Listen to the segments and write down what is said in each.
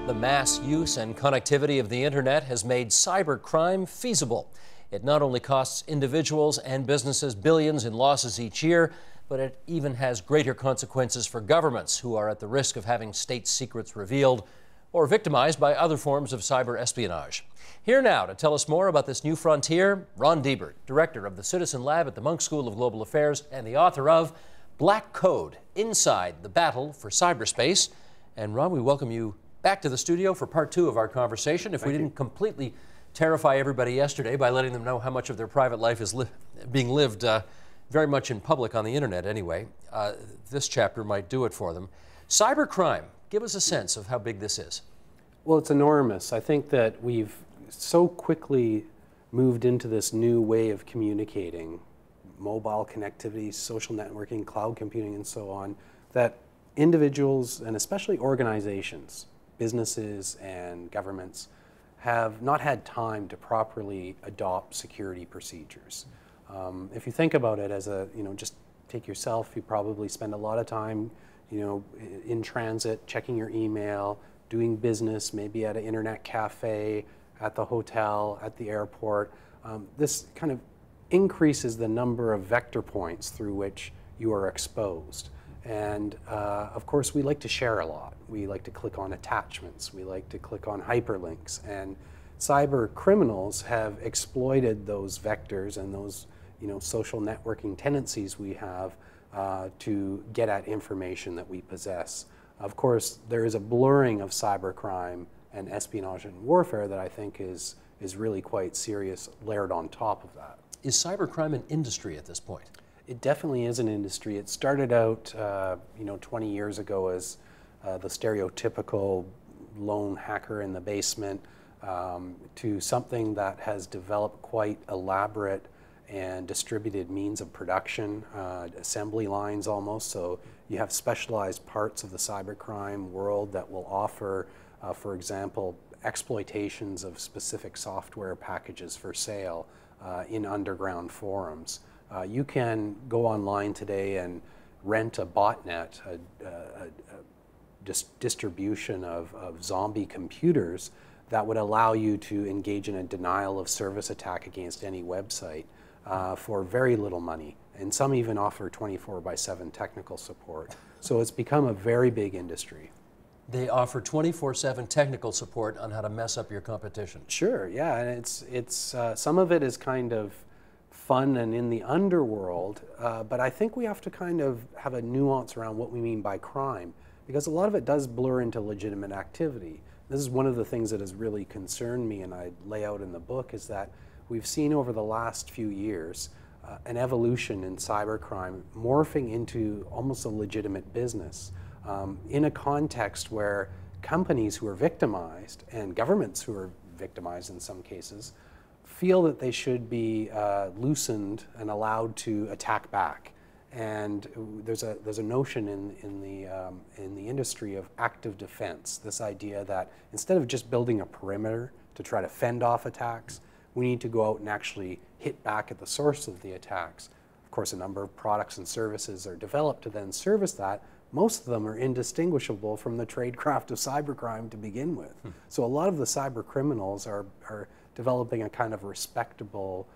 The mass use and connectivity of the internet has made cybercrime feasible. It not only costs individuals and businesses billions in losses each year, but it even has greater consequences for governments who are at the risk of having state secrets revealed or victimized by other forms of cyber espionage. Here now to tell us more about this new frontier, Ron Deibert, director of the Citizen Lab at the Munk School of Global Affairs and the author of Black Code: Inside the Battle for Cyberspace. And Ron, we welcome you back to the studio for part two of our conversation. If we didn't completely terrify everybody yesterday by letting them know how much of their private life is being lived very much in public on the internet anyway, this chapter might do it for them. Cybercrime, give us a sense of how big this is. Well, it's enormous. I think that we've so quickly moved into this new way of communicating, mobile connectivity, social networking, cloud computing, and so on, that individuals and especially organizations, businesses and governments, have not had time to properly adopt security procedures. If you think about it as a, just take yourself, you probably spend a lot of time, in transit, checking your email, doing business, maybe at an internet cafe, at the hotel, at the airport. This kind of increases the number of vector points through which you are exposed. And of course, we like to share a lot. We like to click on attachments. We like to click on hyperlinks. And cyber criminals have exploited those vectors and those social networking tendencies we have to get at information that we possess. Of course, there is a blurring of cybercrime and espionage and warfare that I think is really quite serious, layered on top of that. Is cybercrime an industry at this point? It definitely is an industry. It started out, 20 years ago as the stereotypical lone hacker in the basement to something that has developed quite elaborate and distributed means of production, assembly lines almost. So you have specialized parts of the cybercrime world that will offer, for example, exploitations of specific software packages for sale in underground forums. You can go online today and rent a botnet, a distribution of zombie computers that would allow you to engage in a denial of service attack against any website for very little money. And some even offer 24/7 technical support. So it's become a very big industry. They offer 24/7 technical support on how to mess up your competition. Sure, yeah, and it's some of it is kind of fun and in the underworld, but I think we have to kind of have a nuance around what we mean by crime, because a lot of it does blur into legitimate activity. This is one of the things that has really concerned me, and I lay out in the book, is that we've seen over the last few years an evolution in cybercrime morphing into almost a legitimate business in a context where companies who are victimized and governments who are victimized in some cases feel that they should be loosened and allowed to attack back. And there's a notion in the industry of active defense. This idea that instead of just building a perimeter to try to fend off attacks, we need to go out and actually hit back at the source of the attacks. Of course, a number of products and services are developed to then service that. Most of them are indistinguishable from the tradecraft of cybercrime to begin with. So a lot of the cyber criminals are developing a kind of respectable,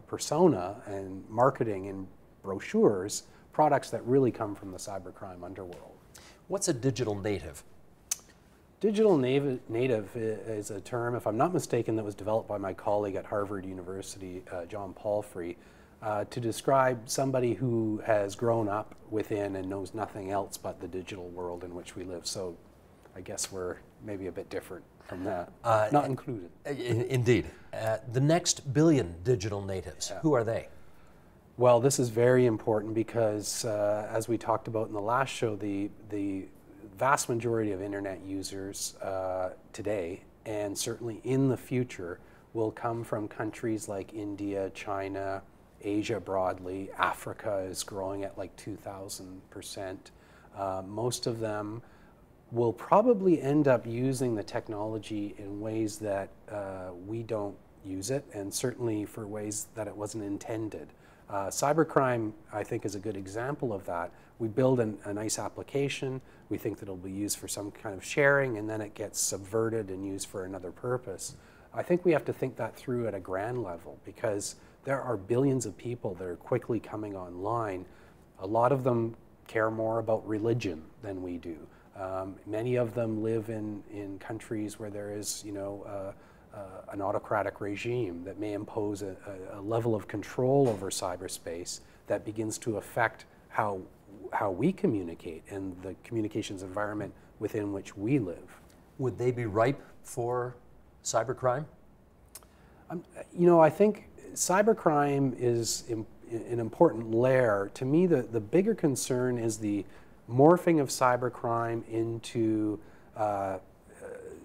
persona and marketing in brochures, products that really come from the cybercrime underworld. What's a digital native? Digital native is a term, if I'm not mistaken, that was developed by my colleague at Harvard University, John Palfrey, to describe somebody who has grown up within and knows nothing else but the digital world in which we live. So I guess we're maybe a bit different from that, not included. Indeed. The next billion digital natives, who are they? Well, this is very important because, as we talked about in the last show, the vast majority of internet users today, and certainly in the future, will come from countries like India, China, Asia broadly. Africa is growing at like 2,000%. Most of them will probably end up using the technology in ways that we don't use it, and certainly for ways that it wasn't intended. Cybercrime, I think, is a good example of that. We build a nice application, we think that it'll be used for some kind of sharing, and then it gets subverted and used for another purpose. I think we have to think that through at a grand level, because there are billions of people that are quickly coming online. A lot of them care more about religion than we do. Many of them live in countries where there is, an autocratic regime that may impose a level of control over cyberspace that begins to affect how we communicate and the communications environment within which we live. Would they be ripe for cybercrime? I think cybercrime is an important layer. To me, the bigger concern is the morphing of cybercrime into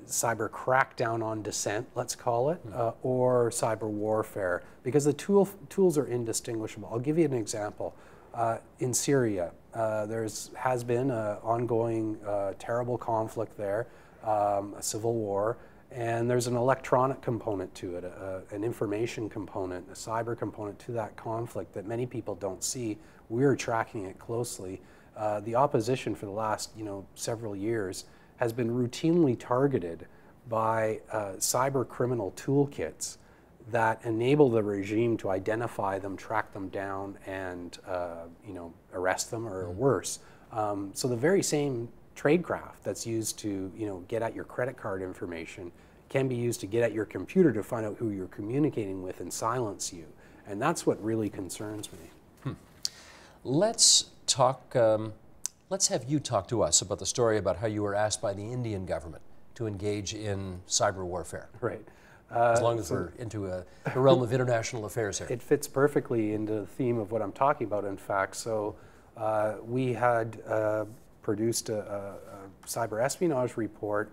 cyber crackdown on dissent, let's call it, or cyber warfare, because the tools are indistinguishable. I'll give you an example. In Syria, there has been an ongoing terrible conflict there, a civil war, and there's an electronic component to it, an information component, a cyber component to that conflict that many people don't see. We're tracking it closely. The opposition for the last several years has been routinely targeted by cyber criminal toolkits that enable the regime to identify them, track them down, and arrest them, or worse. So the very same tradecraft that's used to get at your credit card information can be used to get at your computer to find out who you're communicating with and silence you. And that's what really concerns me. Let's talk. Let's have you talk to us about the story about how you were asked by the Indian government to engage in cyber warfare. Right. As long as we're into the realm of international affairs here. It fits perfectly into the theme of what I'm talking about, in fact. So we had produced a cyber espionage report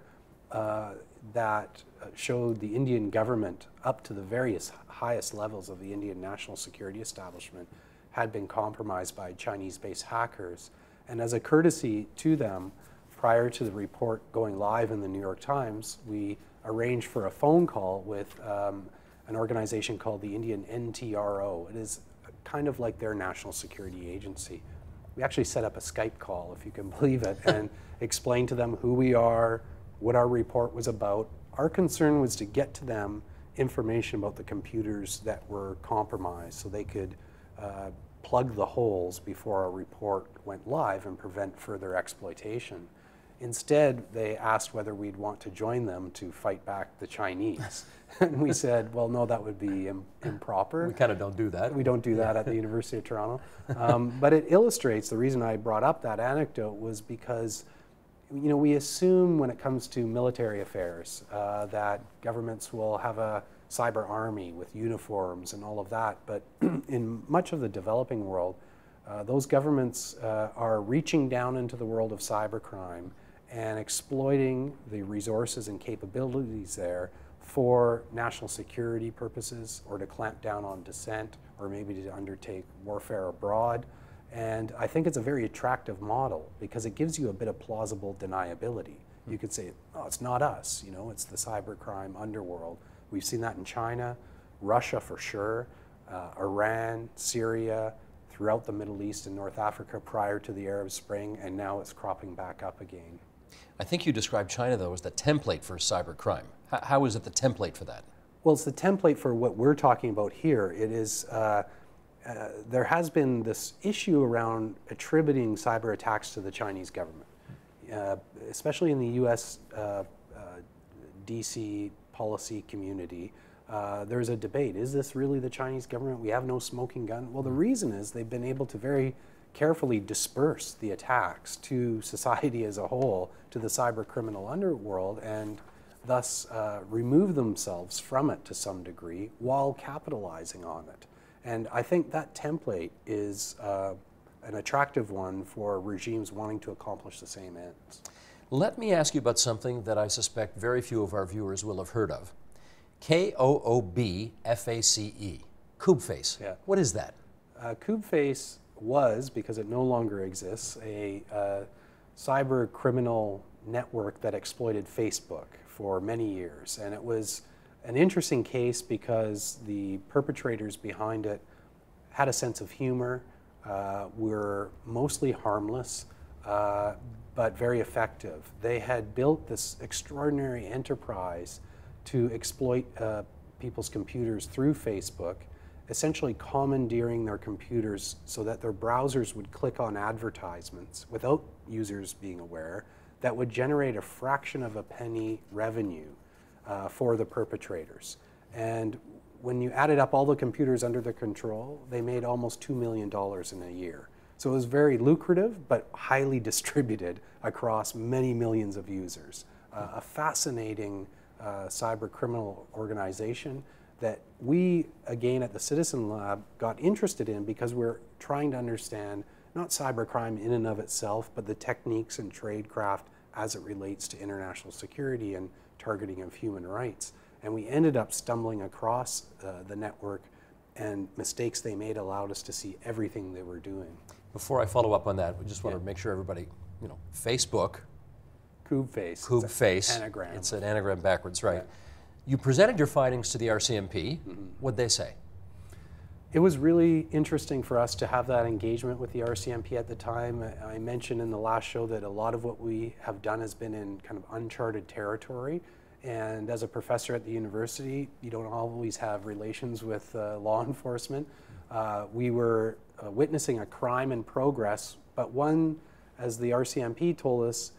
that showed the Indian government, up to the various highest levels of the Indian national security establishment, had been compromised by Chinese-based hackers. And as a courtesy to them, prior to the report going live in the New York Times, we arranged for a phone call with an organization called the Indian NTRO. It is kind of like their national security agency. We actually set up a Skype call, if you can believe it, and explained to them who we are, what our report was about. Our concern was to get to them information about the computers that were compromised so they could plug the holes before our report went live and prevent further exploitation. Instead, they asked whether we'd want to join them to fight back the Chinese. And we said, well, no, that would be improper. We kind of don't do that. We don't do that at the University of Toronto. But it illustrates, the reason I brought up that anecdote was because we assume when it comes to military affairs that governments will have a cyber army with uniforms and all of that. But in much of the developing world, those governments are reaching down into the world of cybercrime and exploiting the resources and capabilities there for national security purposes, or to clamp down on dissent, or maybe to undertake warfare abroad. And I think it's a very attractive model because it gives you a bit of plausible deniability. You could say, oh, it's not us, it's the cybercrime underworld. We've seen that in China, Russia for sure, Iran, Syria, throughout the Middle East and North Africa prior to the Arab Spring, and now it's cropping back up again. I think you described China, though, as the template for cybercrime. How is it the template for that? Well, it's the template for what we're talking about here. It is, there has been this issue around attributing cyber attacks to the Chinese government, especially in the US DC policy community. There's a debate. Is this really the Chinese government? We have no smoking gun. Well, the reason is they've been able to very carefully disperse the attacks to society as a whole, to the cyber criminal underworld, and thus remove themselves from it to some degree while capitalizing on it. And I think that template is an attractive one for regimes wanting to accomplish the same ends. Let me ask you about something that I suspect very few of our viewers will have heard of. KOOBFACE, Koobface. Yeah. What is that? Koobface was, because it no longer exists, a cyber criminal network that exploited Facebook for many years. And it was an interesting case because the perpetrators behind it had a sense of humor, were mostly harmless, but very effective. They had built this extraordinary enterprise to exploit people's computers through Facebook, essentially commandeering their computers so that their browsers would click on advertisements without users being aware that would generate a fraction of a penny revenue for the perpetrators. And when you added up all the computers under their control, they made almost $2 million in a year. So it was very lucrative, but highly distributed across many millions of users. A fascinating cyber criminal organization that we, again, at the Citizen Lab got interested in because we're trying to understand not cybercrime in and of itself, but the techniques and tradecraft as it relates to international security and targeting of human rights. And we ended up stumbling across the network, and mistakes they made allowed us to see everything they were doing. Before I follow up on that, we just want to make sure everybody, Facebook. Kube-face. Kube-face. Anagram. It's an anagram backwards, right? Yeah. You presented your findings to the RCMP. What'd they say? It was really interesting for us to have that engagement with the RCMP at the time. I mentioned in the last show that a lot of what we have done has been in kind of uncharted territory. And as a professor at the university, you don't always have relations with law enforcement. We were witnessing a crime in progress, but one, as the RCMP told us,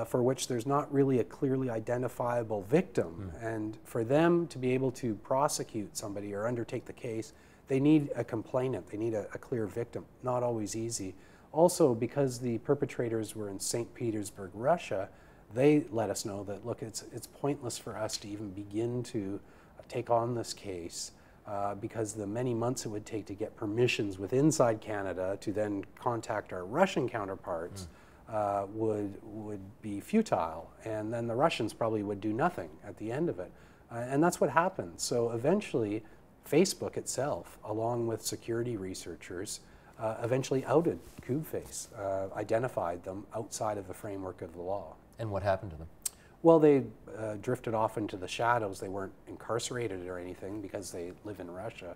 for which there's not really a clearly identifiable victim. And for them to be able to prosecute somebody or undertake the case, they need a complainant, they need a clear victim. Not always easy. Also, because the perpetrators were in St. Petersburg, Russia, they let us know that, look, it's pointless for us to even begin to take on this case because the many months it would take to get permissions with inside Canada to then contact our Russian counterparts would be futile. And then the Russians probably would do nothing at the end of it. And that's what happened. So eventually, Facebook itself, along with security researchers, eventually outed Kube-face, identified them outside of the framework of the law. And what happened to them? Well, they drifted off into the shadows. They weren't incarcerated or anything because they live in Russia.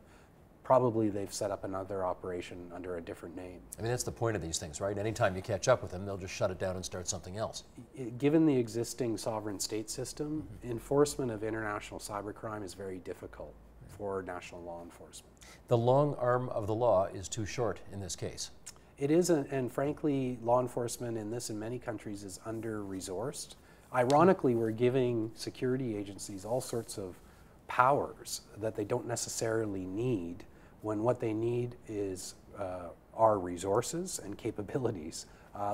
Probably they've set up another operation under a different name. I mean, that's the point of these things, right? Anytime you catch up with them, they'll just shut it down and start something else. Given the existing sovereign state system, enforcement of international cybercrime is very difficult for national law enforcement. The long arm of the law is too short in this case. It is, and frankly, law enforcement in this and many countries is under-resourced. Ironically, we're giving security agencies all sorts of powers that they don't necessarily need, when what they need is our resources and capabilities.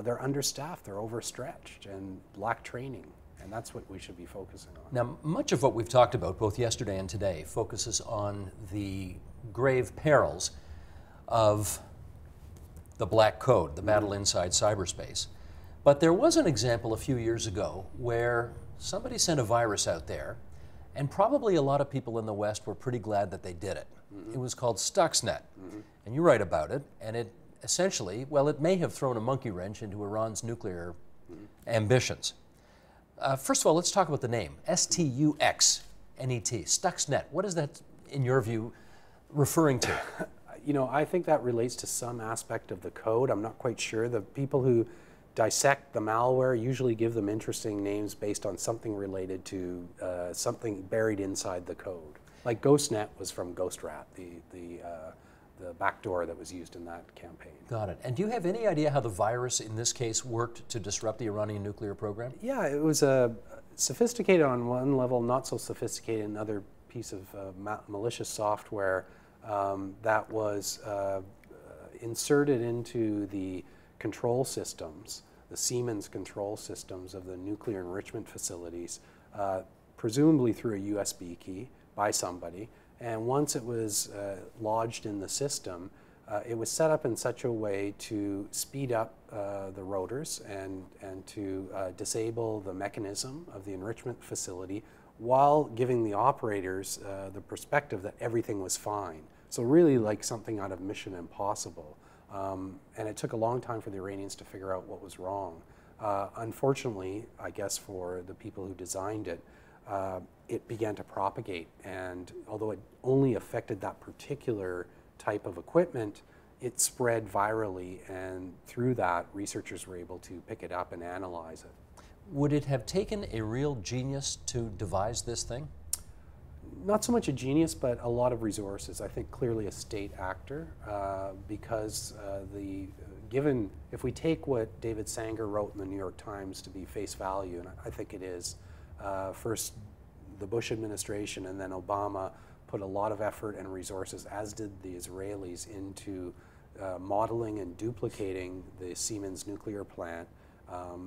They're understaffed, they're overstretched, and lack training. And that's what we should be focusing on. Now, much of what we've talked about, both yesterday and today, focuses on the grave perils of the black code, the battle inside cyberspace. But there was an example a few years ago where somebody sent a virus out there, and probably a lot of people in the West were pretty glad that they did it. It was called Stuxnet, and you write about it, and it essentially, well, it may have thrown a monkey wrench into Iran's nuclear ambitions. First of all, let's talk about the name, S-T-U-X-N-E-T, Stuxnet. What is that, in your view, referring to? I think that relates to some aspect of the code. I'm not quite sure. The people who dissect the malware usually give them interesting names based on something related to something buried inside the code. Like GhostNet was from GhostRat, the backdoor that was used in that campaign. Got it. And do you have any idea how the virus in this case worked to disrupt the Iranian nuclear program? Yeah, it was sophisticated on one level, not so sophisticated in another piece of malicious software that was inserted into the control systems, the Siemens control systems of the nuclear enrichment facilities, presumably through a USB key by somebody. And once it was lodged in the system, it was set up in such a way to speed up the rotors and to disable the mechanism of the enrichment facility while giving the operators the perspective that everything was fine. So really like something out of Mission Impossible. And it took a long time for the Iranians to figure out what was wrong. Unfortunately, I guess for the people who designed it, it began to propagate. And although it only affected that particular type of equipment, it spread virally, and through that, researchers were able to pick it up and analyze it. Would it have taken a real genius to devise this thing? Not so much a genius, but a lot of resources. I think clearly a state actor, because given, if we take what David Sanger wrote in the New York Times to be face value, and I think it is, first the Bush administration and then Obama put a lot of effort and resources, as did the Israelis, into modeling and duplicating the Siemens nuclear plant,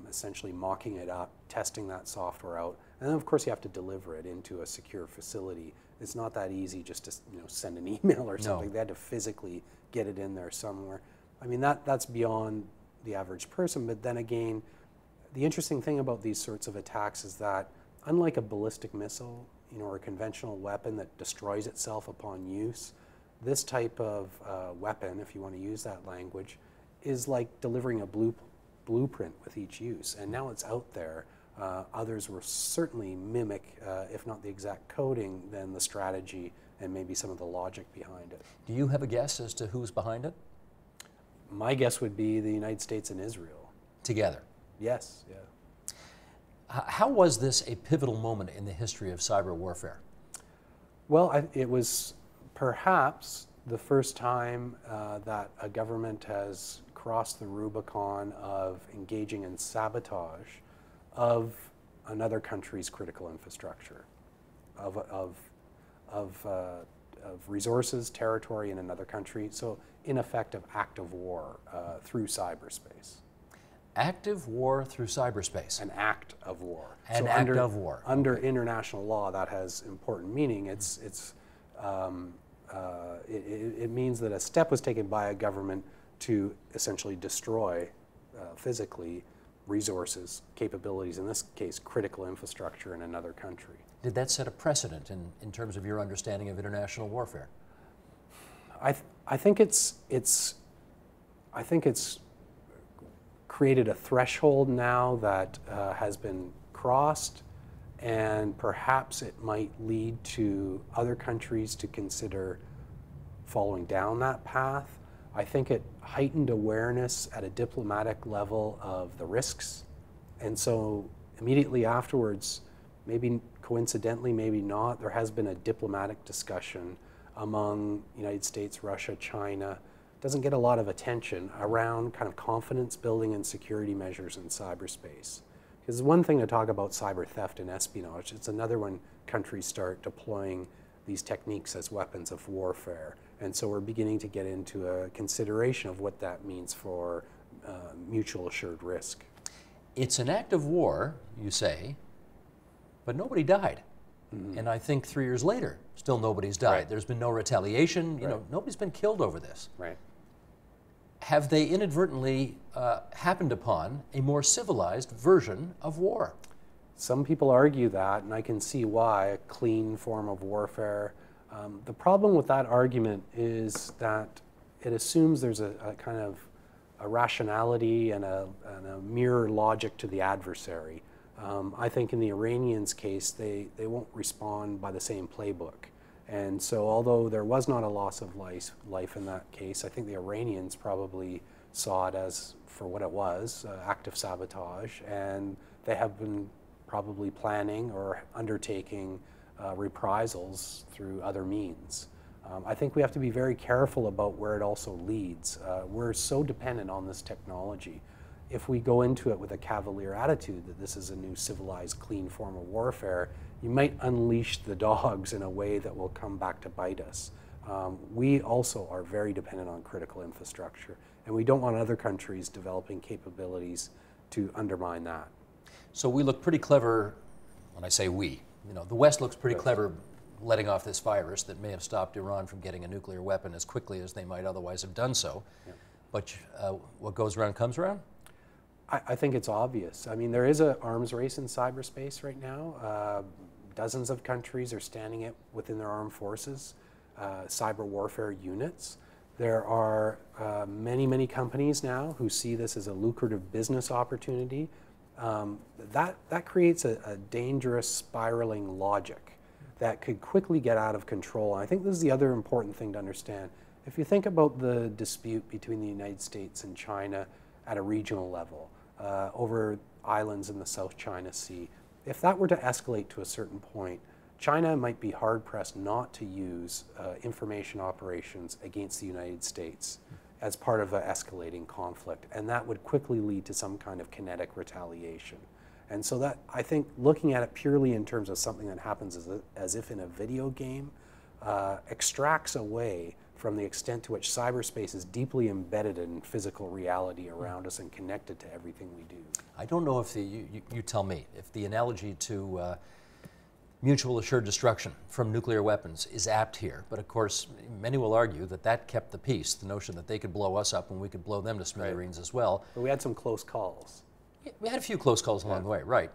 essentially mocking it up, testing that software out, and then of course you have to deliver it into a secure facility. It's not that easy just to send an email or something. No. They had to physically get it in there somewhere. I mean, that's beyond the average person, but then again, the interesting thing about these sorts of attacks is that unlike a ballistic missile, or a conventional weapon that destroys itself upon use, this type of weapon, if you want to use that language, is like delivering a blueprint with each use. And now it's out there. Others will certainly mimic, if not the exact coding, then the strategy and maybe some of the logic behind it. Do you have a guess as to who's behind it? My guess would be the United States and Israel. Together? Yes, yeah. How was this a pivotal moment in the history of cyber warfare? Well, it was perhaps the first time that a government has crossed the Rubicon of engaging in sabotage of another country's critical infrastructure, of resources, territory in another country. So, in effect, of active war through cyberspace. Active war through cyberspace. An act of war. An act of war. Under international law, that has important meaning. It means that a step was taken by a government to essentially destroy physically resources, capabilities, in this case, critical infrastructure in another country. Did that set a precedent in terms of your understanding of international warfare? I think it's created a threshold now that has been crossed, and perhaps it might lead to other countries to consider following down that path. I think it heightened awareness at a diplomatic level of the risks, and so immediately afterwards, maybe coincidentally, maybe not, there has been a diplomatic discussion among United States, Russia, China. Doesn't get a lot of attention around kind of confidence building and security measures in cyberspace. Because it's one thing to talk about cyber theft and espionage, it's another when countries start deploying these techniques as weapons of warfare. And so we're beginning to get into a consideration of what that means for mutual assured risk. It's an act of war, you say, but nobody died. Mm-hmm. And I think 3 years later, still nobody's died. Right. There's been no retaliation. Nobody's been killed over this. Right. Have they inadvertently happened upon a more civilized version of war? Some people argue that, and I can see why, a clean form of warfare. The problem with that argument is that it assumes there's a kind of a rationality and a mirror logic to the adversary. I think in the Iranians' case, they won't respond by the same playbook. And so although there was not a loss of life in that case, I think the Iranians probably saw it as, for what it was, active sabotage, and they have been probably planning or undertaking reprisals through other means. I think we have to be very careful about where it also leads. We're so dependent on this technology. If we go into it with a cavalier attitude that this is a new civilized, clean form of warfare, you might unleash the dogs in a way that will come back to bite us. We also are very dependent on critical infrastructure, and we don't want other countries developing capabilities to undermine that. So we look pretty clever, when I say we, the West looks pretty clever letting off this virus that may have stopped Iran from getting a nuclear weapon as quickly as they might otherwise have done so. Yeah. But what goes around comes around? I think it's obvious. I mean, there is an arms race in cyberspace right now. Dozens of countries are standing it within their armed forces, cyber warfare units. There are many companies now who see this as a lucrative business opportunity. That creates a dangerous spiraling logic that could quickly get out of control. And I think this is the other important thing to understand. If you think about the dispute between the United States and China at a regional level, over islands in the South China Sea, if that were to escalate to a certain point, China might be hard-pressed not to use information operations against the United States as part of an escalating conflict, and that would quickly lead to some kind of kinetic retaliation. And so that, I think, looking at it purely in terms of something that happens as if in a video game, extracts away from the extent to which cyberspace is deeply embedded in physical reality around us and connected to everything we do. I don't know if you tell me, if the analogy to mutual assured destruction from nuclear weapons is apt here, but of course many will argue that that kept the peace, the notion that they could blow us up and we could blow them to smithereens as well. But we had some close calls. Yeah, we had a few close calls along the way, right.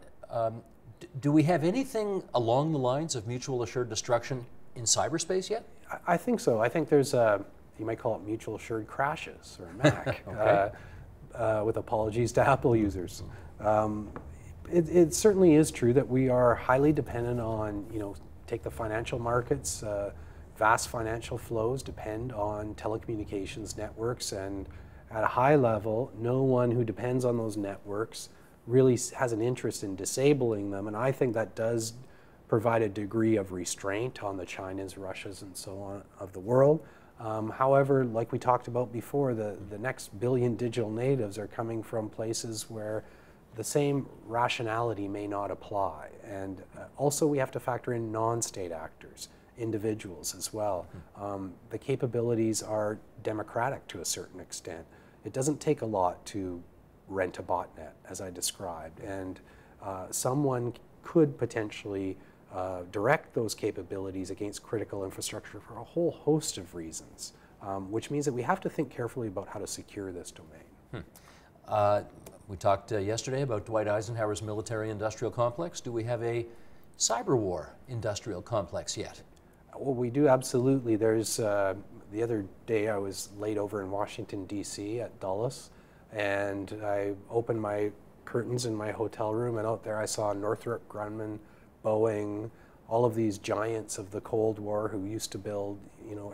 Do we have anything along the lines of mutual assured destruction in cyberspace yet? I think so. I think there's you might call it mutual assured crashes, or MAC, okay. With apologies to Apple users. It certainly is true that we are highly dependent on, take the financial markets, vast financial flows depend on telecommunications networks, and at a high level, no one who depends on those networks really has an interest in disabling them, and I think that does provide a degree of restraint on the Chinas, Russias, and so on of the world. However, like we talked about before, the next billion digital natives are coming from places where the same rationality may not apply. And also we have to factor in non-state actors, individuals as well. The capabilities are democratic to a certain extent. It doesn't take a lot to rent a botnet, as I described, and someone could potentially direct those capabilities against critical infrastructure for a whole host of reasons, which means that we have to think carefully about how to secure this domain. We talked yesterday about Dwight Eisenhower's military-industrial complex. Do we have a cyberwar industrial complex yet? Well, we do absolutely. There's, the other day I was laid over in Washington, D.C. at Dulles, and I opened my curtains in my hotel room, and out there I saw Northrop Grumman, Boeing, all of these giants of the Cold War who used to build,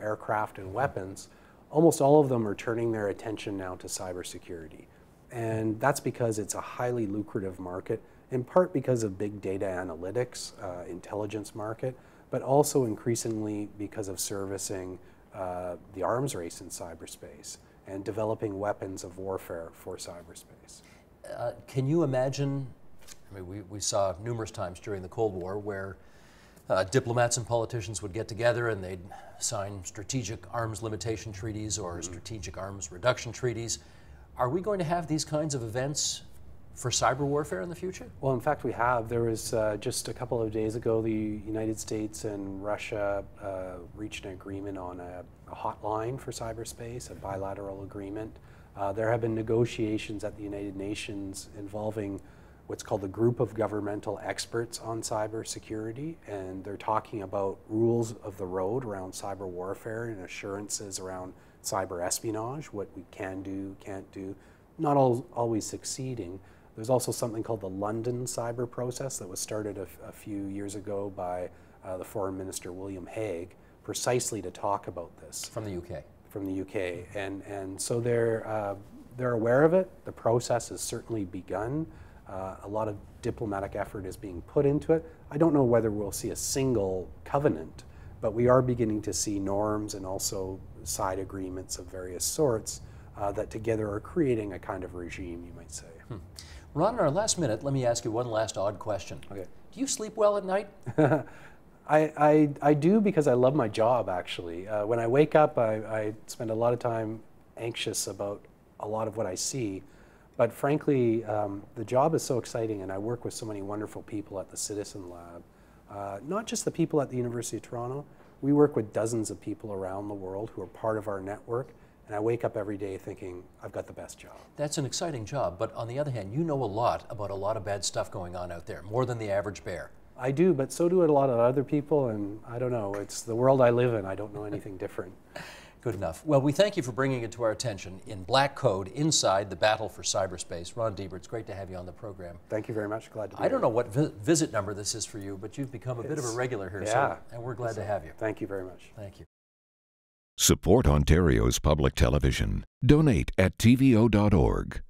aircraft and weapons. Almost all of them are turning their attention now to cybersecurity. And that's because it's a highly lucrative market, in part because of big data analytics, intelligence market, but also increasingly because of servicing the arms race in cyberspace and developing weapons of warfare for cyberspace. Can you imagine, we saw numerous times during the Cold War where diplomats and politicians would get together and they'd sign strategic arms limitation treaties or strategic arms reduction treaties. Are we going to have these kinds of events for cyber warfare in the future? Well, in fact, we have. There was just a couple of days ago, the United States and Russia reached an agreement on a hotline for cyberspace, a bilateral agreement. There have been negotiations at the United Nations involving what's called the Group of Governmental Experts on Cybersecurity, and they're talking about rules of the road around cyber warfare and assurances around cyber espionage, what we can do, can't do, not always succeeding. There's also something called the London cyber process that was started a few years ago by the Foreign Minister William Hague, precisely to talk about this. From the UK. From the UK, and so they're aware of it. The process has certainly begun. A lot of diplomatic effort is being put into it. I don't know whether we'll see a single covenant, but we are beginning to see norms and also side agreements of various sorts that together are creating a kind of regime, you might say. Ron, in our last minute, let me ask you one last odd question. Okay. Do you sleep well at night? I do, because I love my job, actually. When I wake up, I spend a lot of time anxious about a lot of what I see. But frankly, the job is so exciting, and I work with so many wonderful people at the Citizen Lab. Not just the people at the University of Toronto. We work with dozens of people around the world who are part of our network. And I wake up every day thinking, I've got the best job. That's an exciting job, but on the other hand, you know a lot about a lot of bad stuff going on out there, more than the average bear. I do, but so do a lot of other people, and I don't know, it's the world I live in. I don't know anything different. Good enough. Well, we thank you for bringing it to our attention in Black Code, Inside the Battle for Cyberspace. Ron Deibert, it's great to have you on the program. Thank you very much. Glad to be here. I don't know what visit number this is for you, but you've become a bit of a regular here, yeah, and we're glad to have you. Thank you very much. Thank you. Support Ontario's public television. Donate at tvo.org.